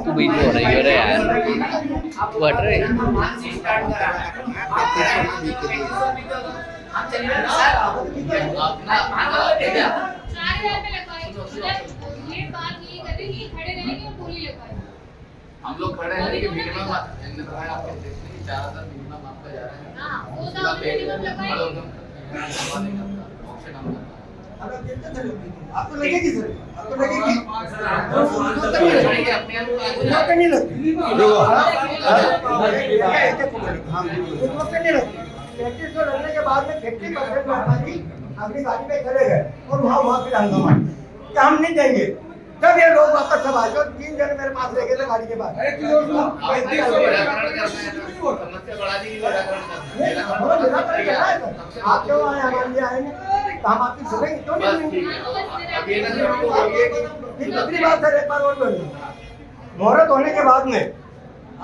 तू बीच में हो रही हो रे यार, बढ़ रहे हम लोग खड़े हैं लेकिन मिनिमम आपके ज्यादातर मिनिमम आपका जा रहा है। आपको लगेगी सर, आपको लगेगी नहीं लगती, लगने के बाद में 50% अपनी गाड़ी में चले गए और वहाँ फिर हंगामा कि हम नहीं देंगे। जब ये लोग वापस सब आए, 3 जन मेरे पास रह गए थे गाड़ी के बाद। आप क्यों आए, हमारे लिए आए नहीं, हम आपकी सुनेंगे क्यों नहीं? दूसरी बात सर, एक बार और बोलिए, मुहूर्त होने के बाद में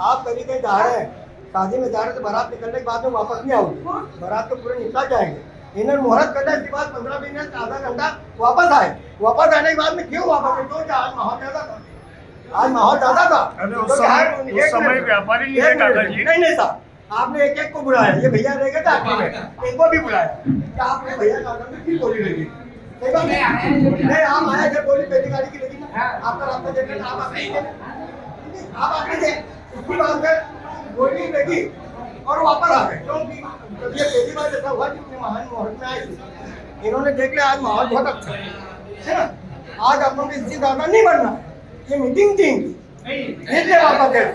आप कहीं कहीं जा रहे हैं, शादी में जा रहे हैं, तो बारात निकलने के बाद में वापस नहीं आओगे, बारात को पूरे निकल जाएंगे। इन्हें मुहूर्त करने के बाद 15 मिनट आधा घंटा वापस आए, वापस आने के बाद में क्यों वापस आए? क्यों? आज माहौल ज्यादा था, आज माहौल ज्यादा था। उस समय व्यापारी नहीं साहब, आपने एक एक को बुलाया, ये भैया रह गए थे आपके में, एक को भी बुलाया क्या आपने? भैया की बोली लगी नहीं, आप आया जब बोली पहली गाड़ी की लगी ना, आपका रास्ता देखकर आप आके उसकी बात है, बोली लगी और वापस आ गए। क्योंकि ये पहली बार ऐसा हुआ जितने महान मुहूर्त में आए थे, इन्होंने देख लिया आज माहौल बहुत अच्छा है ना, आज आप लोग इससे ज्यादा नहीं बनना, ये मीटिंग थी इसलिए वापस गए।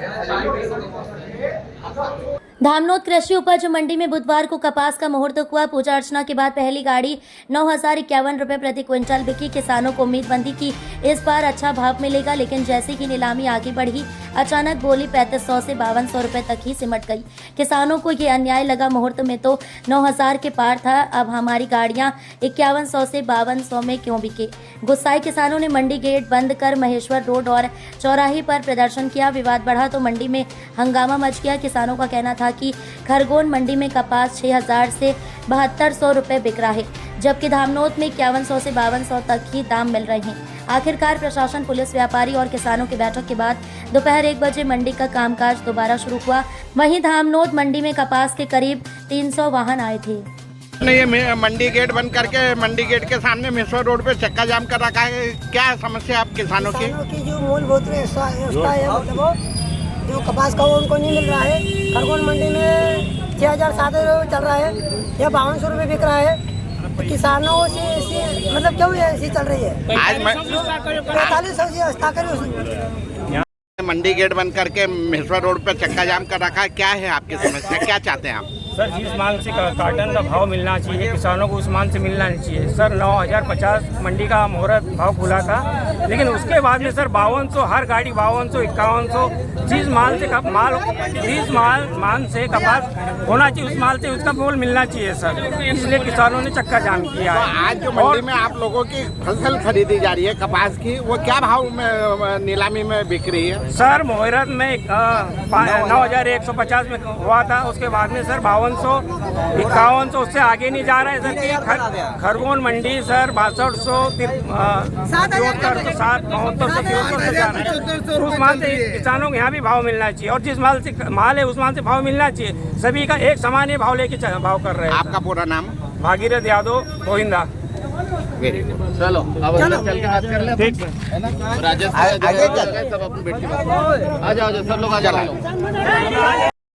धामनोद कृषि उपज मंडी में बुधवार को कपास का मुहूर्त हुआ। पूजा अर्चना के बाद पहली गाड़ी 9,051 रुपये प्रति क्विंटल बिकी। किसानों को उम्मीद बंधी कि इस बार अच्छा भाव मिलेगा, लेकिन जैसे ही नीलामी आगे बढ़ी, अचानक बोली 3500 से 5200 रुपये तक ही सिमट गई। किसानों को ये अन्याय लगा, मुहूर्त में तो 9,000 के पार था, अब हमारी गाड़ियाँ 5100 से 5200 में क्यों बिके? गुस्साए किसानों ने मंडी गेट बंद कर महेश्वर रोड और चौराहे पर प्रदर्शन किया। विवाद बढ़ा तो मंडी में हंगामा मच गया। किसानों का कहना था कि खरगोन मंडी में कपास 6,000 से 7200 रुपये बिक रहा है, जबकि धामनोद में 5100 से 5200 तक ही दाम मिल रहे हैं। आखिरकार प्रशासन, पुलिस, व्यापारी और किसानों की बैठक के बाद दोपहर 1 बजे मंडी का कामकाज दोबारा शुरू हुआ। वहीं धामनोद मंडी में कपास के करीब 300 वाहन आए थे। ये मंडी गेट बंद करके मंडी गेट के सामने महेश्वर रोड पे चक्का जाम कर रखा है, क्या समस्या आप किसानों की? जो मूलभूत व्यवस्था है, जो कपास का वो उनको नहीं मिल रहा है। खरगोन मंडी में 6,007 रुपये चल रहा है या 5200 रुपये बिक रहा है। तो किसानों से मतलब क्यों ऐसी चल रही है? आज 4500 की व्यवस्था करी उसने। मंडी गेट बंद करके महेश्वर रोड पे चक्का जाम कर रखा है, क्या है आपकी समस्या, क्या चाहते हैं आप? सर, जिस माल से कार्टन का भाव मिलना चाहिए किसानों को, उस माल से मिलना नहीं चाहिए। सर 9,050 मंडी का मुहूर्त भाव खुला था, लेकिन उसके बाद में सर 5200, हर गाड़ी 5200, 5100, जिस माल से मान से कपास होना चाहिए, उस माल से उसका मोल मिलना चाहिए सर। इसलिए किसानों ने चक्का जाम किया है। आज जो मंडी में आप लोगों की फसल खरीदी जा रही है कपास की, वो क्या भाव में नीलामी में बिक रही है? सर मुहूर्त में 9,150 में हुआ था, उसके बाद में सर 5200, 5100, उससे आगे नहीं जा रहा है सर। खरगोन मंडी सर 6200, 7300, 7200 से जा रहा है। उस माल से किसानों को यहाँ भी भाव मिलना चाहिए, और जिस माल से माल है उस माल से भाव मिलना चाहिए। सभी का एक समान ही भाव लेके भाव कर रहे हैं। आपका पूरा नाम? भागीरथ यादव, गोविंदा। चलो अब चल के बात कर ले, ठीक है ना? राजस्थान सब अपनी बेटी आ जाओ, सब लोग आ जाओ।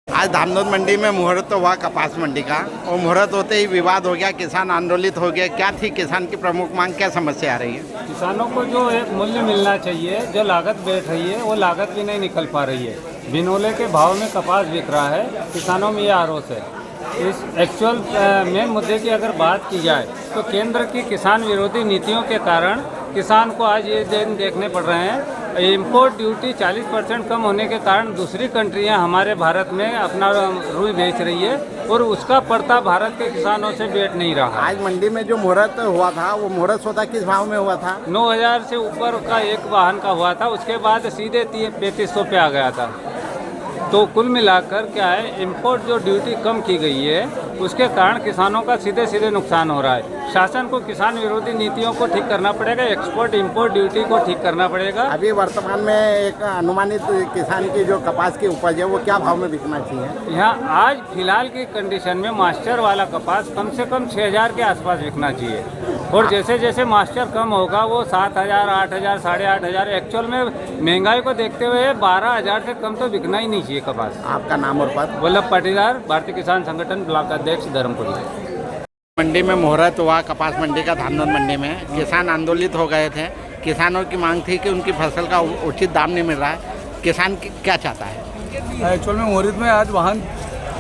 आज धामनोद मंडी में मुहूर्त हुआ कपास मंडी का, और मुहूर्त होते ही विवाद हो गया, किसान आंदोलित हो गए। क्या थी किसान की प्रमुख मांग, क्या समस्या आ रही है? किसानों को जो एक मूल्य मिलना चाहिए, जो लागत बैठ रही है वो लागत भी नहीं निकल पा रही है। बिनोले के भाव में कपास बिक रहा है, किसानों में ये आरोप है। इस एक्चुअल मेन मुद्दे की अगर बात की जाए तो केंद्र की किसान विरोधी नीतियों के कारण किसान को आज ये दिन देखने पड़ रहे हैं। इम्पोर्ट ड्यूटी 40% कम होने के कारण दूसरी कंट्रियां हमारे भारत में अपना रुई बेच रही है, और उसका पड़ता भारत के किसानों से बैठ नहीं रहा। आज मंडी में जो मुहूर्त हुआ था, वो मुहूर्त स्वतः किस भाव में हुआ था? 9,000 से ऊपर का एक वाहन का हुआ था, उसके बाद सीधे 3500 पे आ गया था। तो कुल मिलाकर क्या है, इंपोर्ट जो ड्यूटी कम की गई है उसके कारण किसानों का सीधे सीधे नुकसान हो रहा है। शासन को किसान विरोधी नीतियों को ठीक करना पड़ेगा, एक्सपोर्ट इंपोर्ट ड्यूटी को ठीक करना पड़ेगा। अभी वर्तमान में एक अनुमानित किसान की जो कपास की उपज है वो क्या भाव में बिकना चाहिए? यहाँ आज फिलहाल की कंडीशन में मास्टर वाला कपास कम से कम 6,000 के आसपास बिकना चाहिए, और जैसे जैसे मास्टर कम होगा वो 7,000, 8,000, 8,500, एक्चुअल में महंगाई को देखते हुए 12,000 से कम तो बिकना ही नहीं चाहिए कपास। आपका नाम और पद? वल्लभ पाटीदार, भारतीय किसान संगठन ब्लॉक अध्यक्ष धर्मपुरी। मंडी में मुहूर्त हुआ कपास मंडी का, धामनोद मंडी में किसान आंदोलित हो गए थे। किसानों की मांग थी कि उनकी फसल का उचित दाम नहीं मिल रहा है। किसान क्या चाहता है? एक्चुअल में मुहूर्त में आज वाहन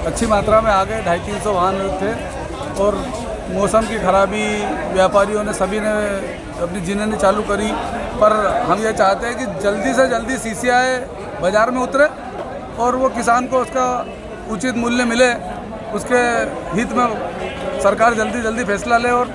अच्छी मात्रा में आ गए, 250-300 वाहन थे, और मौसम की खराबी, व्यापारियों ने सभी ने अपनी जिन्हें चालू करी। पर हम ये चाहते हैं कि जल्दी से जल्दी CCI बाज़ार में उतरे और वो किसान को उसका उचित मूल्य मिले, उसके हित में सरकार जल्दी जल्दी फैसला ले और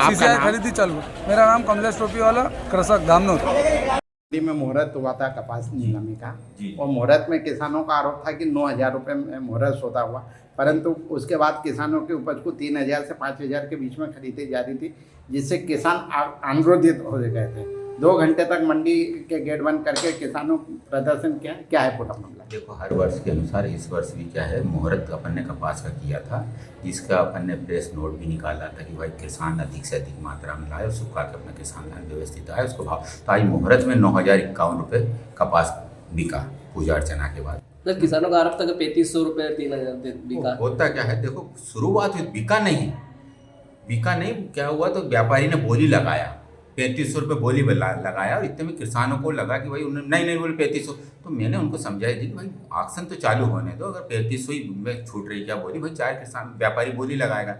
CCI खरीदी चालू। मेरा नाम कमलेश टोपी वाला, कृषक, धामनोद। मंडी में मुहूर्त हुआ था कपास नीलामी का, और मुहूर्त में किसानों का आरोप था कि 9,000 रुपये में मुहूर्त होता हुआ, परंतु उसके बाद किसानों की उपज को 3,000 से 5,000 के बीच में खरीदी जा रही थी, जिससे किसान आंदोलित हो गए थे। 2 घंटे तक मंडी के गेट बंद करके किसानों प्रदर्शन किया। क्या है पूरा मामला? देखो, हर वर्ष के अनुसार इस वर्ष भी क्या है, मुहूर्त अपन ने कपास का किया था, जिसका अपन ने प्रेस नोट भी निकाला था कि भाई किसान अधिक से अधिक मात्रा में लाए और सुखा के अपना किसान धान व्यवस्थित आए उसको भाव। तो आज मुहूर्त में 9,051 रुपये कपास बिका पूजा अर्चना के बाद। तो किसानों का आरोप था कि 3,500 रुपये 3,000 बिका। होता क्या है, देखो शुरुआत हुई, बिका नहीं, क्या हुआ, तो व्यापारी ने बोली लगाया, 3,500 रुपये बोली लगाया, और इतने में किसानों को लगा कि भाई उन्होंने नहीं बोले 3,500। तो मैंने उनको समझाई थी कि भाई ऑक्शन तो चालू होने दो, अगर 3,500 ही में छूट रही क्या बोली, भाई 4 किसान व्यापारी बोली लगाएगा,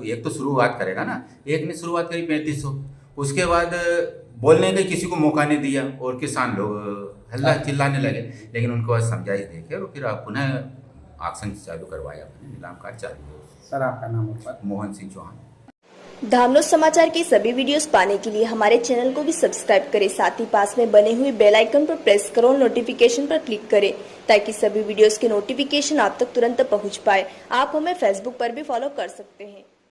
एक तो शुरुआत करेगा ना, एक ने शुरुआत करी 3,500, उसके बाद बोलने का किसी को मौका नहीं दिया और किसान लोग हल्ला चिल्लाने लगे। लेकिन उनको आज समझाई देखे और फिर पुनः ऑक्शन चालू करवाया, नीलाम कार्य चालू हो। सर आपका नाम और पद? मोहन सिंह चौहान। धामनोद समाचार के सभी वीडियोस पाने के लिए हमारे चैनल को भी सब्सक्राइब करें, साथ ही पास में बने हुए बेल आइकन पर प्रेस करो और नोटिफिकेशन पर क्लिक करें, ताकि सभी वीडियोस के नोटिफिकेशन आप तक तुरंत पहुंच पाए। आप हमें फेसबुक पर भी फॉलो कर सकते हैं।